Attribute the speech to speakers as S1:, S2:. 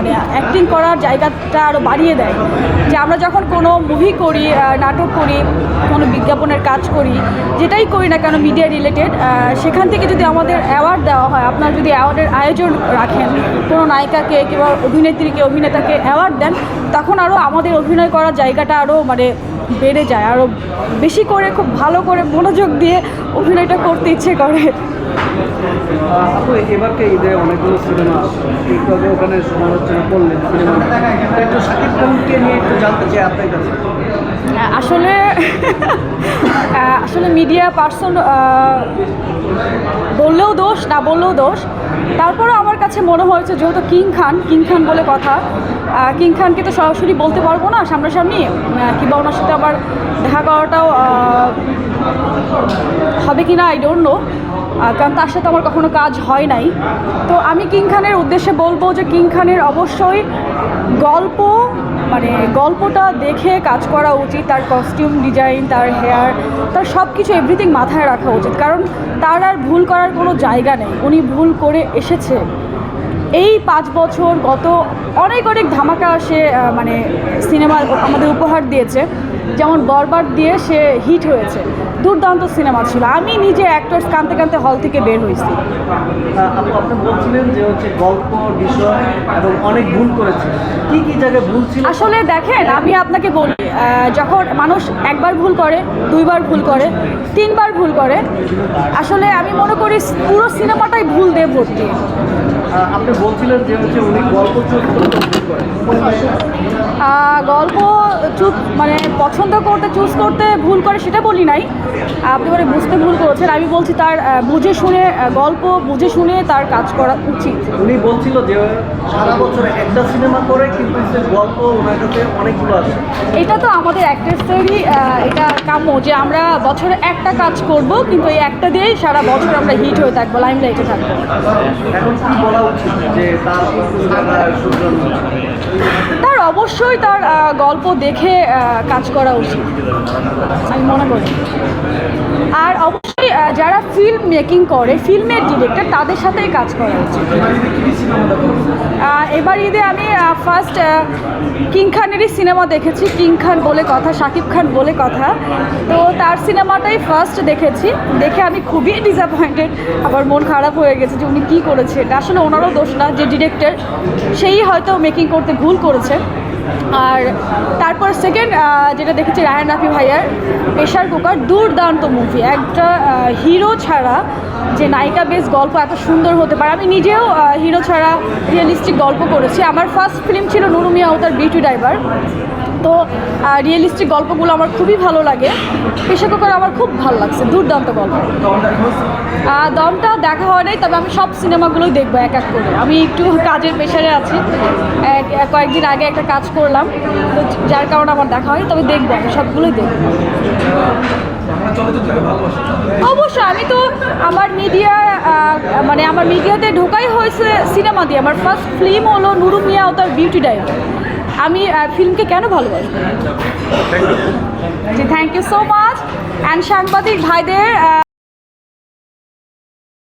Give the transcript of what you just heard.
S1: মানে অ্যাক্টিং করার জায়গাটা আরও বাড়িয়ে দেয়। যে আমরা যখন কোনো মুভি করি, নাটক করি, কোনো বিজ্ঞাপনের কাজ করি, যেটাই করি না কেন মিডিয়া রিলেটেড, সেখান থেকে যদি আমাদের অ্যাওয়ার্ড দেওয়া হয়, আপনারা যদি অ্যাওয়ার্ডের আয়োজন রাখেন, কোনো নায়িকাকে কিংবা অভিনেত্রীকে অভিনেতাকে অ্যাওয়ার্ড দেন, তখন আরও আমাদের অভিনয় করার জায়গাটা আরও মানে বেড়ে যায়, আরও বেশি করে খুব ভালো করে মনোযোগ দিয়ে অভিনয়টা করতে ইচ্ছে করে।
S2: আপু এবারকে ঈদে অনেকগুলো সিনেমা এইভাবে ওখানে সমালোচনা করলেন সিনেমা, একটু শাকিব খানকে নিয়ে একটু জানতে চাই আপনার কাছে।
S1: আসলে আসলে মিডিয়া পার্সন বললেও দোষ, না বললেও দোষ। তারপরেও আমার কাছে মনে হয়েছে যেহেতু কিং খান বলে কথা, কিং খানকে তো সরাসরি বলতে পারবো না সামনাসামনি, কিংবা ওনার সাথে আমার দেখা করাটাও হবে কি না আই ডোন্ট নো, কারণ তার সাথে আমার কখনো কাজ হয় নাই। তো আমি কিং খানের উদ্দেশ্যে বলবো যে কিং খানের অবশ্যই গল্পটা দেখে কাজ করা উচিত, তার কস্টিউম ডিজাইন, তার হেয়ার, তার সব কিছু এভরিথিং মাথায় রাখা উচিত, কারণ তার আর ভুল করার কোনো জায়গা নেই। উনি ভুল করে এসেছে এই 5 বছর, গত অনেক ধামাকা সে মানে সিনেমা আমাদের উপহার দিয়েছে। যেমন বরবাদ দিয়ে সে হিট হয়েছে, দুর্দান্ত সিনেমা ছিল। আমি নিজে অ্যাক্টরস কাঁদতে হল থেকে বের হয়েছি।
S2: আপনি বলছিলেন যে হচ্ছে গল্প বিষয় এবং অনেক ভুল করেছে, কি জায়গায় ভুল ছিল?
S1: আসলে দেখেন, আমি আপনাকে বলি, যখন মানুষ একবার ভুল করে, 2বার ভুল করে, 3বার ভুল করে, আসলে আমি মনে করি পুরো সিনেমাটাই ভুল দিয়ে ভর্তি।
S2: আপনি বলছিলেন যে হচ্ছে উনি গল্প চুজ করতে ভুল করেন,
S1: গল্প মানে পছন্দ করতে চুজ করতে ভুল করে সেটা বলি নাই, আপনি মানে বুঝতে ভুল করেছেন। আমি বলছি তার গল্প বুঝে শুনে তার কাজ করা উচিত।
S2: উনি বলছিল যে সারা বছর একটা সিনেমা করে কিন্তু গল্প ওনার কাছে অনেকগুলো আছে।
S1: এটা তো আমাদের অ্যাক্টরসেরই এটা কাম্য যে আমরা বছরে একটা কাজ করব, কিন্তু এই একটা দিয়েই সারা বছর আমরা হিট হয়ে থাকবো, লাইমলাইটে থাকবো।
S2: এখন কি বলা উচিত যে
S1: তার অবশ্যই তার গল্প দেখে কাজ করা উচিত আমি মনে করি। আর অবশ্যই যারা ফিল্ম মেকিং করে, ফিল্মের ডিরেক্টর, তাদের সাথেই কাজ করা উচিত। এবার ঈদে আমি ফার্স্ট কিং খানেরই সিনেমা দেখেছি, কিং খান বলে কথা, শাকিব খান বলে কথা। তো তার সিনেমাটাই ফার্স্ট দেখেছি, দেখে আমি খুবই ডিসঅ্যাপয়েন্টেড, আবার মন খারাপ হয়ে গেছে যে উনি কী করেছে। এটা আসলে ওনারও দোষ না, যে ডিরেক্টর সেই হয়তো মেকিং করতে ভুল করেছে। আর তারপর সেকেন্ড যেটা দেখেছি রায়হান রাফি ভাইয়ার প্রেশার কুকার, দুর্দান্ত মুভি। একটা হিরো ছাড়া যে নায়িকা বেস গল্প এত সুন্দর হতে পারে, আমি নিজেও হিরো ছাড়া রিয়েলিস্টিক গল্প করেছি। আমার ফার্স্ট ফিল্ম ছিল নুরু মিয়া ও তার বিউটি ড্রাইভার। তো রিয়েলিস্টিক গল্পগুলো আমার খুবই ভালো লাগে। প্রেশার কুকার আমার খুব ভালো লাগছে, দুর্দান্ত গল্প। দমটা দেখা হয় নাই, তবে আমি সব সিনেমাগুলোই দেখবো এক এক করে। আমি একটু কাজের প্রেশারে আছি, কয়েকদিন আগে একটা কাজ করলাম, তো যার কারণে আমার দেখা হয়, তবে দেখবো, আমি সবগুলোই দেখবো। অবশ্যই আমি তো আমার মিডিয়াতে ঢোকাই হয়েছে সিনেমা দিয়ে। আমার ফার্স্ট ফিল্ম হলো নুরু মিয়া ও তার বিউটি ড্রাইভার। আমি ফিল্মকে কেন ভালোবাসবো। জি, thank you so much. And সাংবাদিক ভাইদের